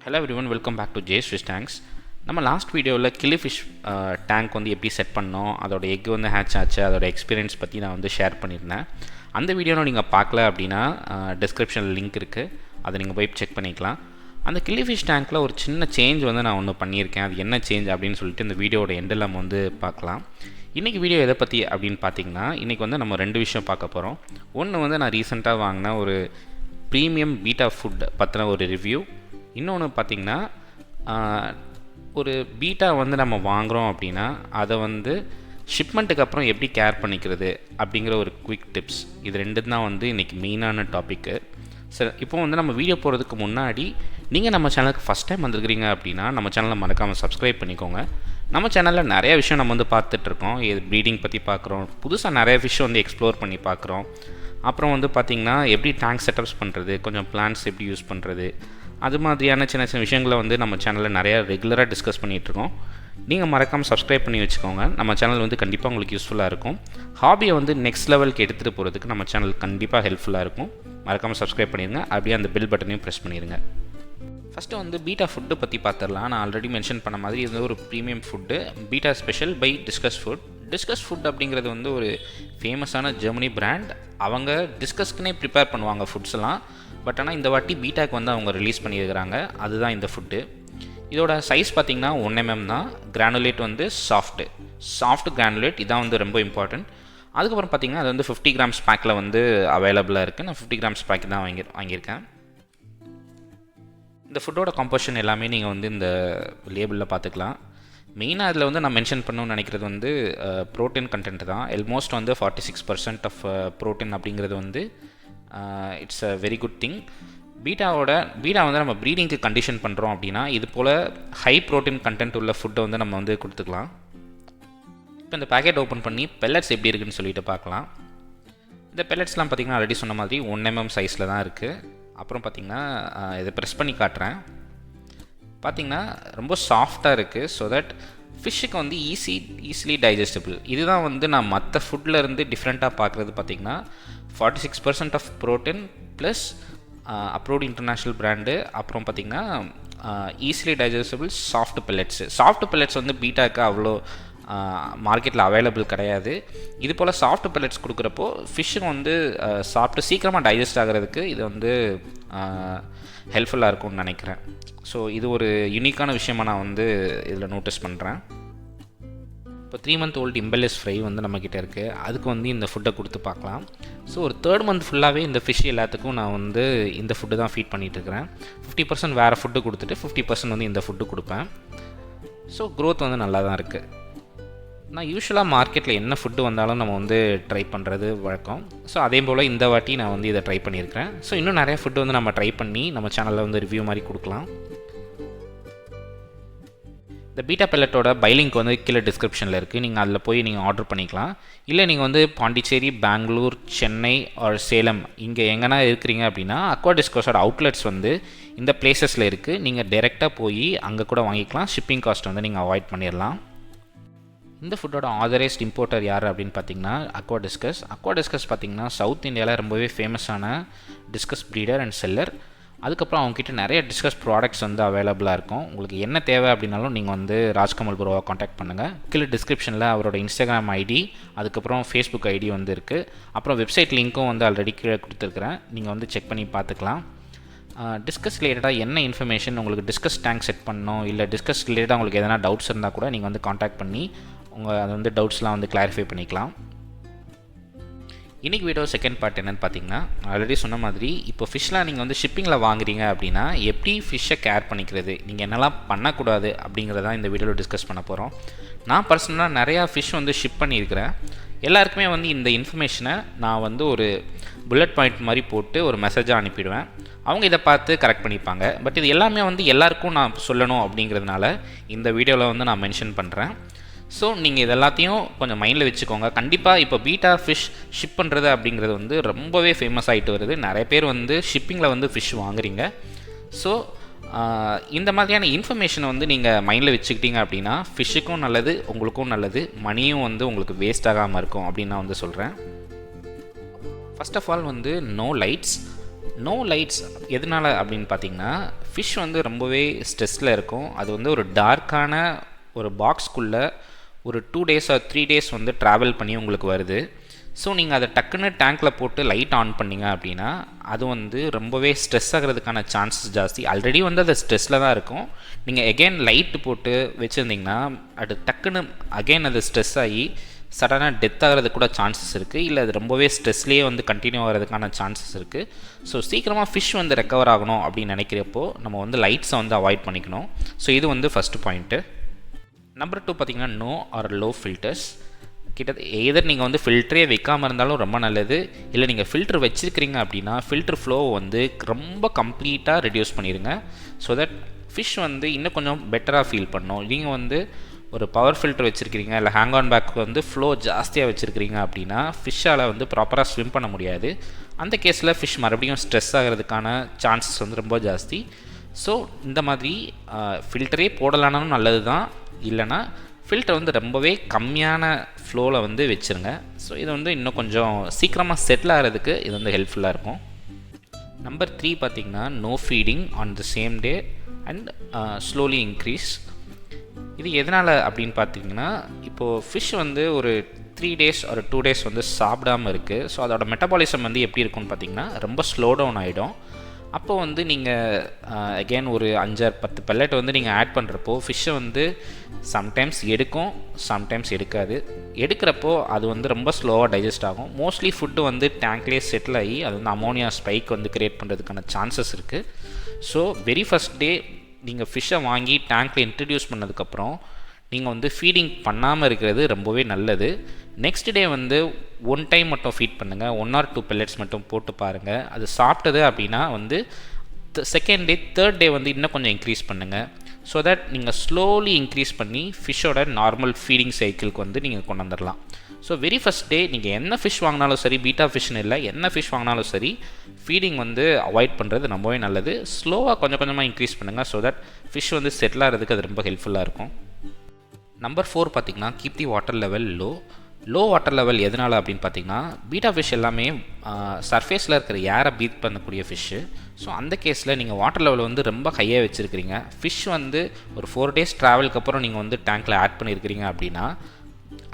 Hello everyone, welcome back to Jay's Fish Tanks. நம்ம last வீடியோவில் கில்லி fish tank வந்து எப்படி செட் பண்ணோம், அதோட எக் வந்து ஹேட்ச் ஆச்சு, அதோட எக்ஸ்பீரியன்ஸ் பற்றி நான் வந்து ஷேர் பண்ணியிருந்தேன். அந்த வீடியோவில் நீங்கள் பார்க்கல அப்படின்னா டிஸ்கிரிப்ஷனில் லிங்க் இருக்குது, அதை நீங்கள் போய் செக் பண்ணிக்கலாம். அந்த கில்லி ஃபிஷ் டேங்க்கில் ஒரு சின்ன சேஞ்ச் வந்து நான் ஒன்று பண்ணியிருக்கேன். அது என்ன சேஞ்ச் அப்படின்னு சொல்லிட்டு இந்த வீடியோட எண்டில் நம்ம வந்து பார்க்கலாம். இன்றைக்கி வீடியோ எதை பற்றி அப்படின்னு பார்த்தீங்கன்னா, இன்றைக்கி வந்து நம்ம ரெண்டு விஷயம் பார்க்க போகிறோம். ஒன்று வந்து நான் ரீசெண்டாக வாங்கின ஒரு ப்ரீமியம் பீட்டா ஃபுட் பற்றின ஒரு ரிவ்யூ. இன்னொன்று பார்த்திங்கன்னா, ஒரு பீட்டா வந்து நம்ம வாங்குகிறோம் அப்படின்னா அதை வந்து ஷிப்மெண்ட்டுக்கு அப்புறம் எப்படி கேர் பண்ணிக்கிறது அப்படிங்கிற ஒரு குயிக் டிப்ஸ். இது ரெண்டு தான் வந்து இன்றைக்கி மெயினான டாப்பிக்கு. சரி, இப்போ வந்து நம்ம வீடியோ போகிறதுக்கு முன்னாடி நீங்கள் நம்ம சேனலுக்கு ஃபஸ்ட் டைம் வந்துருக்கிறீங்க அப்படின்னா நம்ம சேனலை மறக்காமல் சப்ஸ்கிரைப் பண்ணிக்கோங்க. நம்ம சேனலில் நிறைய விஷயம் நம்ம வந்து பார்த்துட்ருக்கோம். இது ப்ரீடிங் பற்றி பார்க்குறோம், புதுசாக நிறைய விஷயம் வந்து எக்ஸ்ப்ளோர் பண்ணி பார்க்குறோம். அப்புறம் வந்து பார்த்திங்கன்னா எப்படி டேங்க் செட்டப்ஸ் பண்ணுறது, கொஞ்சம் பிளான்ஸ் எப்படி யூஸ் பண்ணுறது, அது மாதிரியான சின்ன சின்ன விஷயங்களை வந்து நம்ம சேனலில் நிறையா ரெகுலராக டிஸ்கஸ் பண்ணிகிட்ருக்கோம். நீங்கள் மறக்காமல் சப்ஸ்கிரைப் பண்ணி வச்சுக்கோங்க. நம்ம சேனல் வந்து கண்டிப்பாக உங்களுக்கு யூஸ்ஃபுல்லாக இருக்கும். ஹாபியை வந்து நெக்ஸ்ட் லெவலுக்கு எடுத்துகிட்டு போகிறதுக்கு நம்ம சேனல் கண்டிப்பாக ஹெல்ப்ஃபுல்லாக இருக்கும். மறக்காமல் சப்ஸ்கிரைப் பண்ணிடுங்க, அப்படியே அந்த பெல் பட்டனையும் ப்ரெஸ் பண்ணிடுங்க. ஃபஸ்ட்டு வந்து பீட்டா ஃபுட்டு பற்றி பார்த்துடலாம். நான் ஆல்ரெடி மென்ஷன் பண்ண மாதிரி இது ஒரு premium food, betta special by discus food. Discus food அப்படிங்கிறது வந்து ஒரு ஃபேமஸான ஜெர்மனி பிராண்ட். அவங்க டிஸ்கஸ்க்குனே ப்ரிப்பேர் பண்ணுவாங்க ஃபுட்ஸ் எல்லாம். பட் ஆனால் இந்த வாட்டி பீட்டாக்கு வந்து அவங்க ரிலீஸ் பண்ணியிருக்கிறாங்க. அதுதான் இந்த ஃபுட்டு. இதோட சைஸ் பார்த்திங்கன்னா 1 mm தான். கிரானுலேட் வந்து சாஃப்ட் கிரானுலேட், இதான் வந்து ரொம்ப இம்பார்ட்டன்ட். அதுக்கப்புறம் பார்த்திங்கன்னா அது வந்து 50 grams பேக்கில் வந்து அவைலபிளாக இருக்குது. நான் 50 grams பேக் தான் வாங்கியிருக்கேன். இந்த ஃபுட்டோட கம்போசிஷன் எல்லாமே நீங்கள் வந்து இந்த லேபிளில் பார்த்துக்கலாம். மெயினாக அதில் வந்து நான் மென்ஷன் பண்ணணும்னு நினைக்கிறது வந்து ப்ரோட்டீன் கண்டென்ட் தான். ஆல்மோஸ்ட் வந்து 46% ஆஃப் ப்ரோட்டீன் அப்படிங்கிறது வந்து it's a very good thing. Beta வந்து நம்ம ப்ரீடிங்க்கு கண்டிஷன் பண்ணுறோம் அப்படின்னா இது போல் ஹை ப்ரோட்டீன் கண்டென்ட் உள்ள ஃபுட்டை வந்து நம்ம வந்து கொடுத்துக்கலாம். இப்போ இந்த பேக்கெட் ஓப்பன் பண்ணி பெல்லட்ஸ் எப்படி இருக்குதுன்னு சொல்லிட்டு பார்க்கலாம். இந்த பெல்லட்ஸ்லாம் பார்த்திங்கன்னா ஆல்ரெடி சொன்ன மாதிரி 1 mm சைஸில் தான் இருக்குது. அப்புறம் பார்த்திங்கன்னா இதை ப்ரெஸ் பண்ணி காட்டுறேன். பார்த்திங்கன்னா ரொம்ப சாஃப்டாக இருக்குது. ஸோ தட் ஃபிஷ்ஷுக்கு வந்து ஈஸிலி டைஜஸ்டபிள். இதுதான் வந்து நான் மற்ற ஃபுட்லேருந்து டிஃப்ரெண்ட்டாக பார்க்குறது. பார்த்திங்கன்னா 46% of protein plus abroad international brand. அப்புறம் பார்த்திங்கன்னா ஈஸிலி டைஜஸ்டபிள் சாஃப்ட் பெல்லட்ஸ் வந்து பீட்டாக்கு அவ்வளோ மார்க்கெட்டில் அவைலபிள் கிடையாது. இது போல் சாஃப்ட் பெல்லட்ஸ் கொடுக்குறப்போ ஃபிஷ்ஷுக்கு வந்து சாப்பிட்டு சீக்கிரமாக டைஜஸ்ட் ஆகிறதுக்கு இது வந்து ஹெல்ப்ஃபுல்லாக இருக்கும்னு நினைக்கிறேன். ஸோ இது ஒரு யூனிக்கான விஷயமாக நான் வந்து இதில் நோட்டீஸ் பண்ணுறேன். இப்போ 3 month old இம்பெல்லஸ் ஃப்ரை வந்து நம்மக்கிட்ட இருக்குது. அதுக்கு வந்து இந்த ஃபுட்டை கொடுத்து பார்க்கலாம். ஸோ ஒரு 3rd month ஃபுல்லாகவே இந்த ஃபிஷ் எல்லாத்துக்கும் நான் வந்து இந்த ஃபுட்டு தான் ஃபீட் பண்ணிகிட்ருக்கிறேன். 50% வேறு ஃபுட்டு கொடுத்துட்டு 50% வந்து இந்த ஃபுட்டு கொடுப்பேன். ஸோ க்ரோத் வந்து நல்லா தான் இருக்குது. நான் யூஸ்வலாக மார்க்கெட்டில் என்ன ஃபுட்டு வந்தாலும் நம்ம வந்து ட்ரை பண்ணுறது வழக்கம். ஸோ அதே போல் இந்த வாட்டி நான் வந்து இதை ட்ரை பண்ணியிருக்கிறேன். ஸோ இன்னும் நிறைய ஃபுட்டு வந்து நம்ம ட்ரை பண்ணி நம்ம சேனலில் வந்து ரிவ்யூ மாதிரி கொடுக்கலாம். இந்த பீட்டா பெல்லட்டோட பை லிங்க் வந்து கீழே டிஸ்கிரிப்ஷனில் இருக்குது. நீங்கள் அதில் போய் நீங்கள் ஆர்டர் பண்ணிக்கலாம். இல்லை நீங்கள் வந்து பாண்டிச்சேரி, பெங்களூர், சென்னை ஆர் சேலம் இங்கே எங்கன்னா இருக்கிறீங்க அப்படின்னா அக்வா டிஸ்கஸோட அவுட்லெட்ஸ் வந்து இந்த பிளேசஸில் இருக்குது. நீங்கள் டைரெக்டாக போய் அங்கே கூட வாங்கிக்கலாம். ஷிப்பிங் காஸ்ட் வந்து நீங்கள் அவாய்ட் பண்ணிடலாம். இந்த ஃபுட்டோட ஆதரைஸ்ட் இம்போர்ட்டர் யார் அப்படின்னு பார்த்தீங்கன்னா அக்வா டிஸ்கஸ் பார்த்திங்கன்னா சவுத் இந்தியாவில் ரொம்பவே ஃபேமஸான டிஸ்கஸ் ப்ரீடர் அண்ட் செல்லர். அதுக்கப்புறம் அவங்ககிட்ட நிறைய டிஸ்கஸ் ப்ராடக்ட்ஸ் வந்து அவைலபிளாக இருக்கும். உங்களுக்கு என்ன தேவை அப்படின்னாலும் நீங்கள் வந்து ராஜ்கமல் ப்ரோவை காண்டாக்ட் பண்ணுங்கள். கீழே டிஸ்கிரிப்ஷனில் அவரோட இன்ஸ்டாகிராம் ஐடி, அதுக்கப்புறம் ஃபேஸ்புக் ஐடி வந்து இருக்குது. அப்புறம் வெப்சைட் லிங்க்கும் வந்து ஆல்ரெடி கீழே கொடுத்துருக்குறேன். நீங்கள் வந்து செக் பண்ணி பார்த்துக்கலாம். டிஸ்கஸ் ரிலேட்டடாக என்ன இன்ஃபர்மேஷன், உங்களுக்கு டிஸ்கஸ் டேங்க் செட் பண்ணணும், இல்லை டிஸ்கஸ் ரிலேட்டடாக உங்களுக்கு எதனா டவுட்ஸ் இருந்தால் கூட நீங்கள் வந்து காண்டாக்ட் பண்ணி அதை வந்து டவுட்ஸ்லாம் வந்து கிளாரிஃபை பண்ணிக்கலாம். இன்றைக்கி வீடியோ செகண்ட் பார்ட் என்னென்னு பார்த்தீங்கன்னா, ஆல்ரெடி சொன்ன மாதிரி இப்போ ஃபிஷ்லாம் நீங்கள் வந்து ஷிப்பிங்கில் வாங்குறீங்க அப்படின்னா எப்படி ஃபிஷ்ஷை கேர் பண்ணிக்கிறது, நீங்கள் என்னெல்லாம் பண்ணக்கூடாது அப்படிங்கிறதான் இந்த வீடியோவில் டிஸ்கஸ் பண்ண போகிறோம். நான் பர்சனலாக நிறையா ஃபிஷ் வந்து ஷிப் பண்ணியிருக்கிறேன். எல்லாருக்குமே வந்து இந்த இன்ஃபர்மேஷனை நான் வந்து ஒரு புல்லட் பாயிண்ட் மாதிரி போட்டு ஒரு மெசேஜாக அனுப்பிடுவேன். அவங்க இதை பார்த்து கரெக்ட் பண்ணிப்பாங்க. பட் இது எல்லாமே வந்து எல்லாருக்கும் நான் சொல்லணும் அப்படிங்கிறதுனால இந்த வீடியோவில் வந்து நான் மென்ஷன் பண்ணுறேன். ஸோ நீங்கள் இது எல்லாத்தையும் கொஞ்சம் மைண்டில் வச்சுக்கோங்க. கண்டிப்பாக இப்போ பீட்டா ஃபிஷ் ஷிப் பண்ணுறது அப்படிங்கிறது வந்து ரொம்பவே ஃபேமஸ் ஆகிட்டு வருது. நிறைய பேர் வந்து ஷிப்பிங்கில் வந்து ஃபிஷ் வாங்குறீங்க. ஸோ இந்த மாதிரியான இன்ஃபர்மேஷனை வந்து நீங்கள் மைண்டில் வச்சுக்கிட்டீங்க அப்படின்னா ஃபிஷ்ஷுக்கும் நல்லது, உங்களுக்கும் நல்லது, மணியும் வந்து உங்களுக்கு வேஸ்ட் ஆகாமல் இருக்கும் அப்படின்னு நான் வந்து சொல்கிறேன். ஃபர்ஸ்ட் ஆஃப் ஆல் வந்து நோ லைட்ஸ். நோ லைட்ஸ் எதனால் அப்படின்னு பார்த்தீங்கன்னா, ஃபிஷ் வந்து ரொம்பவே ஸ்ட்ரெஸ்ஸில் இருக்கும். அது வந்து ஒரு டார்க்கான ஒரு பாக்ஸ்க்குள்ளே ஒரு 2 days or 3 days வந்து ட்ராவல் பண்ணி உங்களுக்கு வருது. ஸோ நீங்கள் அதை டக்குன்னு டேங்க்கில் போட்டு லைட் ஆன் பண்ணிங்க அப்படின்னா அது வந்து ரொம்பவே ஸ்ட்ரெஸ் ஆகிறதுக்கான சான்சஸ் ஜாஸ்தி. ஆல்ரெடி வந்து அது ஸ்ட்ரெஸ்ஸில் தான் இருக்கும். நீங்கள் எகெயின் லைட்டு போட்டு வச்சுருந்தீங்கன்னா அது டக்குன்னு அகெயின் அது ஸ்ட்ரெஸ் ஆகி சடனாக டெத் ஆகிறதுக்கு கூட சான்சஸ் இருக்குது. இல்லை அது ரொம்பவே ஸ்ட்ரெஸ்லேயே வந்து கண்டினியூ ஆகிறதுக்கான சான்சஸ் இருக்குது. ஸோ சீக்கிரமாக ஃபிஷ் வந்து ரெக்கவர் ஆகணும் அப்படின்னு நினைக்கிறப்போ நம்ம வந்து லைட்ஸை வந்து அவாய்ட் பண்ணிக்கணும். ஸோ இது வந்து ஃபஸ்ட்டு பாயிண்ட்டு. நம்பர் 2 பார்த்திங்கன்னா நோ ஆர் லோ ஃபில்டர்ஸ். எதர் நீங்கள் வந்து ஃபில்டரே வைக்காமல் இருந்தாலும் ரொம்ப நல்லது. இல்லை நீங்கள் ஃபில்டர் வச்சுருக்கிறீங்க அப்படின்னா ஃபில்டர் ஃப்ளோவை வந்து ரொம்ப கம்ப்ளீட்டாக ரெடியூஸ் பண்ணிடுங்க. ஸோ தட் ஃபிஷ் வந்து இன்னும் கொஞ்சம் பெட்டராக ஃபீல் பண்ணணும். நீங்கள் வந்து ஒரு பவர் ஃபில்டர் வச்சுருக்கிறீங்க, இல்லை ஹேங் ஆன் பேக் வந்து ஃப்ளோ ஜாஸ்தியாக வச்சுருக்கிறீங்க அப்படின்னா ஃபிஷ்ஷால் வந்து ப்ராப்பராக ஸ்விம் பண்ண முடியாது. அந்த கேஸில் ஃபிஷ் மறுபடியும் ஸ்ட்ரெஸ் ஆகிறதுக்கான சான்சஸ் வந்து ரொம்ப ஜாஸ்தி. ஸோ இந்த மாதிரி ஃபில்டரே போடலானாலும் நல்லது தான். இல்லைனா ஃபில்டர் வந்து ரொம்பவே கம்மியான ஃப்ளோவில் வந்து வச்சுருங்க. ஸோ இது வந்து இன்னும் கொஞ்சம் சீக்கிரமாக செட்டில் ஆகிறதுக்கு இது வந்து ஹெல்ப்ஃபுல்லாக இருக்கும். நம்பர் 3 பார்த்திங்கன்னா no feeding on the same day and slowly increase. இது எதனால் அப்படின்னு பார்த்தீங்கன்னா, இப்போது ஃபிஷ் வந்து ஒரு 3 days or 2 days வந்து சாப்பிடாமல் இருக்குது. ஸோ அதோட மெட்டபாலிசம் வந்து எப்படி இருக்குன்னு பார்த்தீங்கன்னா ரொம்ப ஸ்லோ டவுன் ஆகிடும். அப்போ வந்து நீங்கள் அகெயின் ஒரு 5-10 பெல்லட் வந்து நீங்கள் ஆட் பண்ணுறப்போ ஃபிஷ்ஷை வந்து சம்டைம்ஸ் எடுக்கும், சம்டைம்ஸ் எடுக்காது. எடுக்கிறப்போ அது வந்து ரொம்ப ஸ்லோவாக டைஜஸ்ட் ஆகும். மோஸ்ட்லி ஃபுட்டு வந்து டேங்க்லேயே செட்டில் ஆகி அது வந்து அமோனியா ஸ்பைக் வந்து க்ரியேட் பண்ணுறதுக்கான சான்சஸ் இருக்குது. ஸோ வெரி ஃபஸ்ட் டே நீங்கள் ஃபிஷ்ஷை வாங்கி டேங்க்கில் இன்ட்ரடியூஸ் பண்ணதுக்கப்புறம் நீங்கள் வந்து ஃபீடிங் பண்ணாமல் இருக்கிறது ரொம்பவே நல்லது. நெக்ஸ்ட் டே வந்து 1 time மட்டும் ஃபீட் பண்ணுங்கள். 1 or 2 pellets மட்டும் போட்டு பாருங்கள். அது சாப்பிட்டது அப்படின்னா வந்து செகண்ட் டே, தேர்ட் டே வந்து இன்னும் கொஞ்சம் இன்க்ரீஸ் பண்ணுங்கள். ஸோ தட் நீங்கள் ஸ்லோலி இன்க்ரீஸ் பண்ணி ஃபிஷ்ஷோட நார்மல் ஃபீடிங் சைக்கிளுக்கு வந்து நீங்கள் கொண்டு வந்துடலாம். ஸோ வெரி ஃபஸ்ட் டே நீங்கள் என்ன ஃபிஷ் வாங்கினாலும் சரி, பீட்டா ஃபிஷ்னு இல்லை, என்ன ஃபிஷ் வாங்கினாலும் சரி ஃபீடிங் வந்து அவாய்ட் பண்ணுறது ரொம்பவே நல்லது. ஸ்லோவாக கொஞ்சம் கொஞ்சமாக இன்க்ரீஸ் பண்ணுங்கள். ஸோ தட் ஃபிஷ் வந்து செட்டில் ஆகிறதுக்கு அது ரொம்ப ஹெல்ப்ஃபுல்லாக இருக்கும். நம்பர் 4 பார்த்திங்கன்னா keep the water level low. Low water level எதனால் அப்படின்னு பார்த்தீங்கன்னா, பீட்டா ஃபிஷ் எல்லாமே சர்ஃபேஸில் இருக்கிற ஏரை பீட் பண்ணக்கூடிய ஃபிஷ்ஷு. ஸோ அந்த கேஸில் நீங்கள் வாட்டர் லெவல் வந்து ரொம்ப ஹையாக வச்சுருக்கிறீங்க. ஃபிஷ் வந்து ஒரு 4 days ட்ராவலுக்கு அப்புறம் நீங்கள் வந்து டேங்க்கில் ஆட் பண்ணியிருக்கிறீங்க அப்படின்னா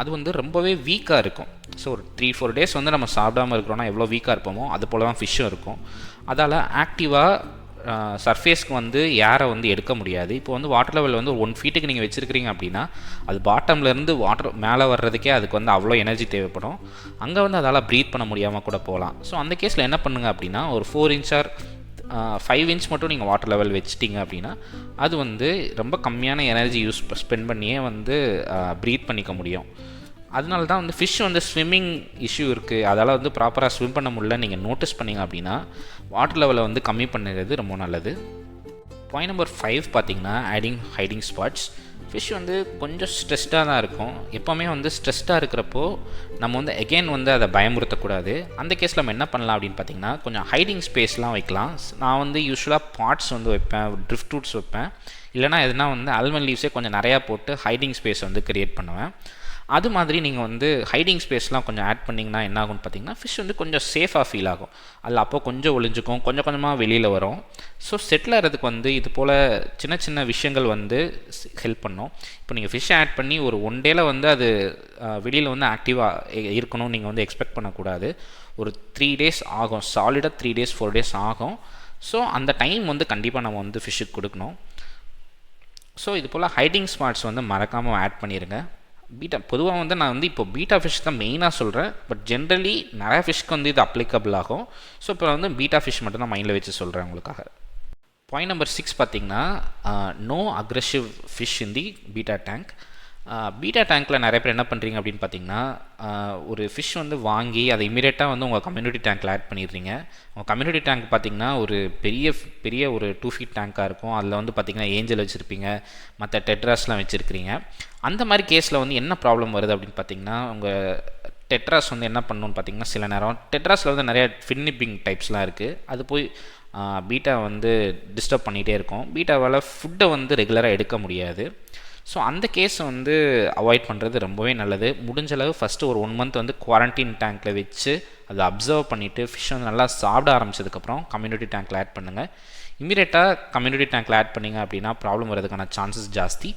அது வந்து ரொம்பவே வீக்காக இருக்கும். ஸோ ஒரு 3-4 days வந்து நம்ம சாப்பிடாமல் இருக்கிறோன்னா எவ்வளோ வீக்காக இருப்போமோ அது போல் தான் ஃபிஷ்ஷும் இருக்கும். அதால் ஆக்டிவாக சர்ஃபேஸ்க்கு வந்து ஏரை வந்து எடுக்க முடியாது. இப்போ வந்து வாட்டர் லெவல் வந்து 1 feet நீங்கள் வச்சுருக்கிறீங்க அப்படின்னா அது பாட்டம்லேருந்து வாட்டர் மேலே வர்றதுக்கே அதுக்கு வந்து அவ்வளோ எனர்ஜி தேவைப்படும். அங்கே வந்து அதால் ப்ரீத் பண்ண முடியாமல் கூட போகலாம். ஸோ அந்த கேஸில் என்ன பண்ணுங்க அப்படின்னா ஒரு 4 inch or 5 inch மட்டும் நீங்கள் வாட்டர் லெவல் வச்சிட்டிங்க அப்படின்னா அது வந்து ரொம்ப கம்மியான எனர்ஜி ஸ்பெண்ட் பண்ணியே வந்து ப்ரீத் பண்ணிக்க முடியும். அதனால தான் வந்து ஃபிஷ் வந்து ஸ்விம்மிங் இஷ்யூ இருக்குது, அதால் வந்து ப்ராப்பராக ஸ்விம் பண்ண முடியல நீங்கள் நோட்டீஸ் பண்ணிங்க அப்படின்னா வாட்டர் லெவலை வந்து கம்மி பண்ணுறது ரொம்ப நல்லது. பாயிண்ட் நம்பர் 5 பார்த்திங்கன்னா ஆடிங் ஹைடிங் ஸ்பாட்ஸ். ஃபிஷ் வந்து கொஞ்சம் ஸ்ட்ரெஸ்டாக தான் இருக்கும். எப்போவுமே வந்து ஸ்ட்ரெஸ்டாக இருக்கிறப்போ நம்ம வந்து எகெயின் வந்து அதை பயமுறுத்தக்கூடாது. அந்த கேஸில் நம்ம என்ன பண்ணலாம் அப்படின்னு பார்த்திங்கன்னா கொஞ்சம் ஹைடிங் ஸ்பேஸ்லாம் வைக்கலாம். நான் வந்து யூஸ்வலாக பாட்ஸ் வந்து வைப்பேன், ட்ரிஃப்ட் ரூட்ஸ் வைப்பேன், இல்லைனா எதுனா வந்து ஆல்மண்ட் லீவ்ஸே கொஞ்சம் நிறையா போட்டு ஹைடிங் ஸ்பேஸ் வந்து க்ரியேட் பண்ணுவேன். அது மாதிரி நீங்கள் வந்து ஹைடிங் ஸ்பேஸ்லாம் கொஞ்சம் ஆட் பண்ணிங்கன்னா என்ன ஆகும்னு பார்த்தீங்கன்னா ஃபிஷ் வந்து கொஞ்சம் சேஃபாக ஃபீல் ஆகும். அதில் அப்போ கொஞ்சம் ஒளிஞ்சுக்கும், கொஞ்சம் கொஞ்சமாக வெளியில் வரும். ஸோ செட்டில் ஆகிறதுக்கு வந்து இது போல் சின்ன சின்ன விஷயங்கள் வந்து ஹெல்ப் பண்ணும். இப்போ நீங்கள் ஃபிஷ் ஆட் பண்ணி ஒரு 1 dayல வந்து அது வெளியில் வந்து ஆக்டிவாக இருக்கணும் நீங்கள் வந்து எக்ஸ்பெக்ட் பண்ணக்கூடாது. ஒரு 3 days ஆகும், சாலிடாக 3 days 4 days ஆகும். ஸோ அந்த டைம் வந்து கண்டிப்பாக நம்ம வந்து ஃபிஷ்ஷுக்கு கொடுக்கணும். ஸோ இது போல் ஹைடிங் ஸ்பாட்ஸ் வந்து மறக்காமல் ஆட் பண்ணிடுங்க. பீட்டா பொதுவாக வந்து நான் வந்து இப்போ பீட்டா ஃபிஷ் தான் மெயினாக சொல்கிறேன், பட் ஜென்ரலி நிறையா ஃபிஷ்க்கு வந்து இது அப்ளிகபிள் ஆகும். ஸோ இப்போ வந்து பீட்டா ஃபிஷ் மட்டும் நான் மைண்டில் வச்சு சொல்கிறேன் உங்களுக்காக. பாயிண்ட் நம்பர் 6 பார்த்திங்கன்னா no aggressive fish in the betta tank. Betta டேங்க்கில் நிறைய பேர் என்ன பண்ணுறீங்க அப்படின்னு பார்த்தீங்கன்னா ஒரு ஃபிஷ் வந்து வாங்கி அதை இமீடியட்டாக வந்து உங்கள் கம்யூனிட்டி டேங்க்கில் ஆட் பண்ணிடுறீங்க. உங்கள் கம்யூனிட்டி டேங்க் பார்த்திங்கன்னா ஒரு பெரிய ஒரு 2 feet டேங்காக இருக்கும். அதில் வந்து பார்த்திங்கன்னா ஏஞ்சல் வச்சுருப்பீங்க, மற்ற டெட்ராஸ்லாம் வச்சுருக்கிறீங்க. அந்த மாதிரி கேஸில் வந்து என்ன ப்ராப்ளம் வருது அப்படின்னு பார்த்திங்கன்னா உங்கள் டெட்ராஸ் வந்து என்ன பண்ணணும்னு பார்த்திங்கன்னா சில நேரம் டெட்ராஸில் வந்து நிறைய ஃபின்னிப்பிங் டைப்ஸ்லாம் இருக்குது. அது போய் பீட்டா வந்து டிஸ்டர்ப் பண்ணிகிட்டே இருக்கும். பீட்டாவால் ஃபுட்டை வந்து ரெகுலராக எடுக்க முடியாது. ஸோ அந்த கேஸ் வந்து அவாய்ட் பண்ணுறது ரொம்பவே நல்லது. முடிஞ்ச அளவு ஃபஸ்ட்டு ஒரு 1 மந்த் வந்து குவாரண்டைன் டேங்க்கில் வச்சு அதை அப்சர்வ் பண்ணிவிட்டு ஃபிஷ் வந்து நல்லா சாப்பிட ஆரம்பிச்சதுக்கப்புறம் கம்யூனிட்டி டேங்க்கில் ஆட் பண்ணுங்கள். இமீடியட்டாக கம்யூனிட்டி டேங்க்கில் ஆட் பண்ணிங்க அப்படின்னா ப்ராப்ளம் வரதுக்கான சான்சஸ் ஜாஸ்தி.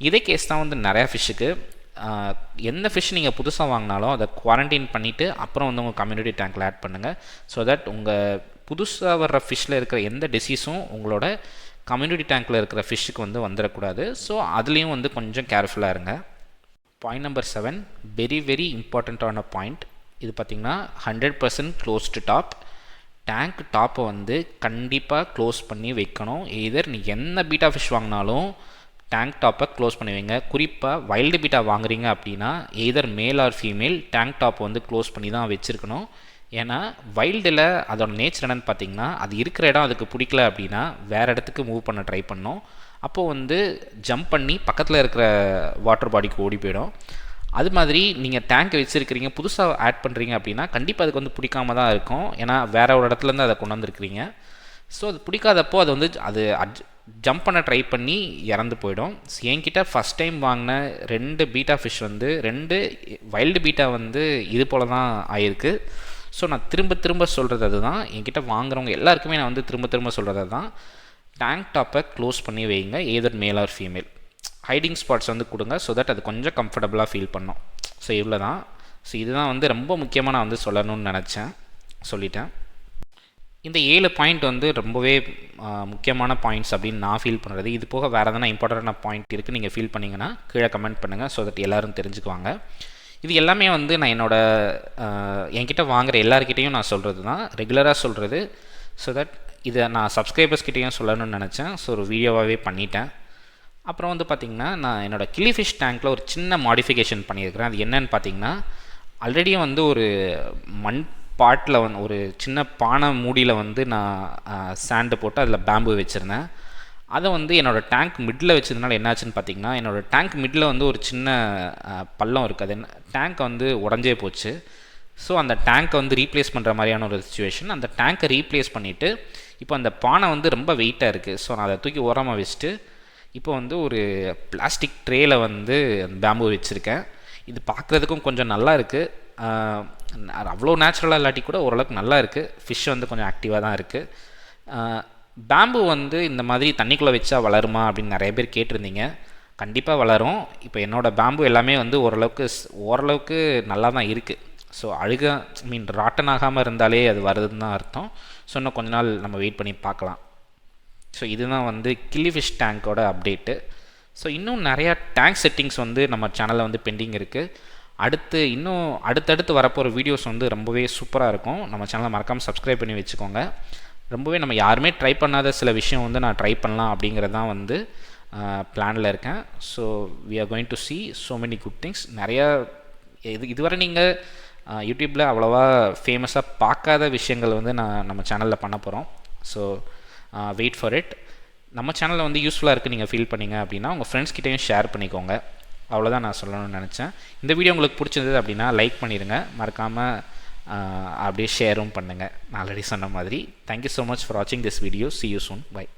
இதே கேஸ் தான் வந்து நிறையா ஃபிஷ்ஷுக்கு. எந்த ஃபிஷ் நீங்கள் புதுசாக வாங்கினாலும் அதை குவாரண்டைன் பண்ணிவிட்டு அப்புறம் வந்து உங்கள் கம்யூனிட்டி டேங்க்கில் ஆட் பண்ணுங்கள். ஸோ தட் உங்கள் புதுசாக வர்ற ஃபிஷ்ஷில் இருக்கிற எந்த டிசீஸும் உங்களோட கம்யூனிட்டி டேங்க்கில் இருக்கிற ஃபிஷ்ஷுக்கு வந்து வந்துடக்கூடாது. ஸோ அதுலேயும் வந்து கொஞ்சம் கேர்ஃபுல்லாக இருங்க. பாயிண்ட் நம்பர் 7 வெரி வெரி இம்பார்ட்டண்ட்டான பாயிண்ட். இது பார்த்திங்கன்னா 100% க்ளோஸ்டு டாப். டேங்க் டாப்பை வந்து கண்டிப்பாக க்ளோஸ் பண்ணி வைக்கணும். எதர் நீங்கள் என்ன பீட்டா ஃபிஷ் வாங்கினாலும் டேங்க் டாப்பை க்ளோஸ் பண்ணி வைங்க. குறிப்பாக வைல்டு பீட்டா வாங்குறீங்க அப்படின்னா எதர் மேல் ஆர் ஃபீமேல் டேங்க் டாப்பை வந்து க்ளோஸ் பண்ணி தான் வச்சுருக்கணும். ஏன்னா வைல்டில் அதோட நேச்சர் என்னென்னு பார்த்தீங்கன்னா அது இருக்கிற இடம் அதுக்கு பிடிக்கல அப்படின்னா வேறு இடத்துக்கு மூவ் பண்ண ட்ரை பண்ணோம். அப்போது வந்து ஜம்ப் பண்ணி பக்கத்தில் இருக்கிற வாட்டர் பாடிக்கு ஓடி போயிடும். அது மாதிரி நீங்கள் டேங்க் வச்சுருக்கிறீங்க, புதுசாக ஆட் பண்ணுறீங்க அப்படின்னா கண்டிப்பாக அதுக்கு வந்து பிடிக்காம தான் இருக்கும். ஏன்னா வேறு ஒரு இடத்துலேருந்து அதை கொண்டு வந்துருக்கிறீங்க. ஸோ அது பிடிக்காதப்போ அது வந்து அது ஜம்ப் பண்ண ட்ரை பண்ணி இறந்து போயிடும். என்கிட்ட ஃபஸ்ட் டைம் வாங்கின 2 பீட்டா ஃபிஷ் வந்து 2 வைல்டு பீட்டா வந்து இது போல் தான் ஆயிருக்கு. ஸோ நான் திரும்ப திரும்ப சொல்கிறது அதுதான். என்கிட்ட வாங்குறவங்க எல்லாருக்குமே நான் வந்து திரும்ப திரும்ப சொல்கிறது தான். டேங்க் டாப்பை க்ளோஸ் பண்ணி வைங்க, எதர் male or female. Hiding spots வந்து கொடுங்க. ஸோ தட் அது கொஞ்சம் கம்ஃபர்டபுளாக ஃபீல் பண்ணோம். ஸோ இவ்வளோ தான். ஸோ இதுதான் வந்து ரொம்ப முக்கியமாக நான் வந்து சொல்லணும்னு நினச்சேன், சொல்லிட்டேன். இந்த 7 பாயிண்ட் வந்து ரொம்பவே முக்கியமான பாயிண்ட்ஸ் அப்படின்னு நான் ஃபீல் பண்ணுறது. இது போக வேறு எதனா இம்பார்ட்டண்டான பாயிண்ட் இருக்குது நீங்கள் ஃபீல் பண்ணிங்கன்னா கீழே கமெண்ட் பண்ணுங்கள். ஸோ தட் எல்லோரும் தெரிஞ்சுக்குவாங்க. இது எல்லாமே வந்து நான் என்கிட்ட வாங்குகிற எல்லாருக்கிட்டையும் நான் சொல்கிறது தான், ரெகுலராக சொல்கிறது. ஸோ தட் இதை நான் சப்ஸ்கிரைபர்ஸ்கிட்டையும் சொல்லணும்னு நினச்சேன். ஸோ ஒரு வீடியோவாகவே பண்ணிட்டேன். அப்புறம் வந்து பார்த்திங்கன்னா நான் என்னோடய கிளி ஃபிஷ் டேங்க்கில் ஒரு சின்ன மாடிஃபிகேஷன் பண்ணியிருக்கிறேன். அது என்னன்னு பார்த்திங்கன்னா ஆல்ரெடியும் வந்து ஒரு மண் பாட்டில் வந்து ஒரு சின்ன பானை மூடியில் வந்து நான் சாண்டு போட்டு அதில் பேம்பு வச்சுருந்தேன். அதை வந்து என்னோடய டேங்க் மிட்டில் வச்சதுனால என்னாச்சுன்னு பார்த்திங்கன்னா என்னோடய டேங்க் மிட்டில் வந்து ஒரு சின்ன பள்ளம் இருக்குது. அது என்ன டேங்க்கை வந்து உடஞ்சே போச்சு. ஸோ அந்த டேங்க்கை வந்து ரீப்ளேஸ் பண்ணுற மாதிரியான ஒரு சிச்சுவேஷன். அந்த டேங்க்கை ரீப்ளேஸ் பண்ணிவிட்டு இப்போ அந்த பானை வந்து ரொம்ப வெயிட்டாக இருக்குது. ஸோ நான் அதை தூக்கி ஓரமாக வச்சுட்டு இப்போ வந்து ஒரு பிளாஸ்டிக் ட்ரேயில் வந்து பேம்பு வச்சுருக்கேன். இது பார்க்குறதுக்கும் கொஞ்சம் நல்லா இருக்குது. அவ்வளோ நேச்சுரலாக இல்லாட்டி கூட ஓரளவுக்கு நல்லா இருக்குது. ஃபிஷ் வந்து கொஞ்சம் ஆக்டிவாக தான் இருக்குது. பேம்பு வந்து இந்த மாதிரி தண்ணிக்குள்ளே வச்சா வளருமா அப்படின்னு நிறைய பேர் கேட்டிருந்தீங்க. கண்டிப்பாக வளரும். இப்போ என்னோடய பேம்பு எல்லாமே வந்து ஓரளவுக்கு நல்லா தான் இருக்குது. ஸோ ராட்டன் ஆகாமல் இருந்தாலே அது வருதுன்னு தான் அர்த்தம். ஸோ இன்னும் கொஞ்ச நாள் நம்ம வெயிட் பண்ணி பார்க்கலாம். ஸோ இதுதான் வந்து கில்லி ஃபிஷ் டேங்க்கோட அப்டேட்டு. ஸோ இன்னும் நிறையா டேங்க் செட்டிங்ஸ் வந்து நம்ம சேனலில் வந்து பெண்டிங் இருக்குது. அடுத்தடுத்து வரப்போகிற வீடியோஸ் வந்து ரொம்பவே சூப்பராக இருக்கும். நம்ம சேனலை மறக்காமல் சப்ஸ்கிரைப் பண்ணி வச்சுக்கோங்க. ரொம்பவே நம்ம யாருமே ட்ரை பண்ணாத சில விஷயம் வந்து நான் ட்ரை பண்ணலாம் அப்படிங்கிறது தான் வந்து பிளானில் இருக்கேன். So we are going to see so many good things. நிறையா இதுவரை நீங்கள் யூடியூப்பில் அவ்வளோவா ஃபேமஸாக பார்க்காத விஷயங்கள் வந்து நம்ம சேனலில் பண்ண போகிறோம். So wait for it. நம்ம சேனலில் வந்து யூஸ்ஃபுல்லாக இருக்குது நீங்கள் ஃபீல் பண்ணிங்க அப்படின்னா உங்கள் ஃப்ரெண்ட்ஸ்கிட்டையும் ஷேர் பண்ணிக்கோங்க. அவ்வளோதான் நான் சொல்லணும்னு நினச்சேன். இந்த வீடியோ உங்களுக்கு பிடிச்சிருந்தது அப்படின்னா லைக் பண்ணிடுங்க. மறக்காமல் அப்படியே ஷேரும் பண்ணுங்கள். நான் ஆல்ரெடி சொன்ன மாதிரி. தேங்க்யூ ஸோ மச் ஃபார் வாட்சிங் this video. see you soon. Bye.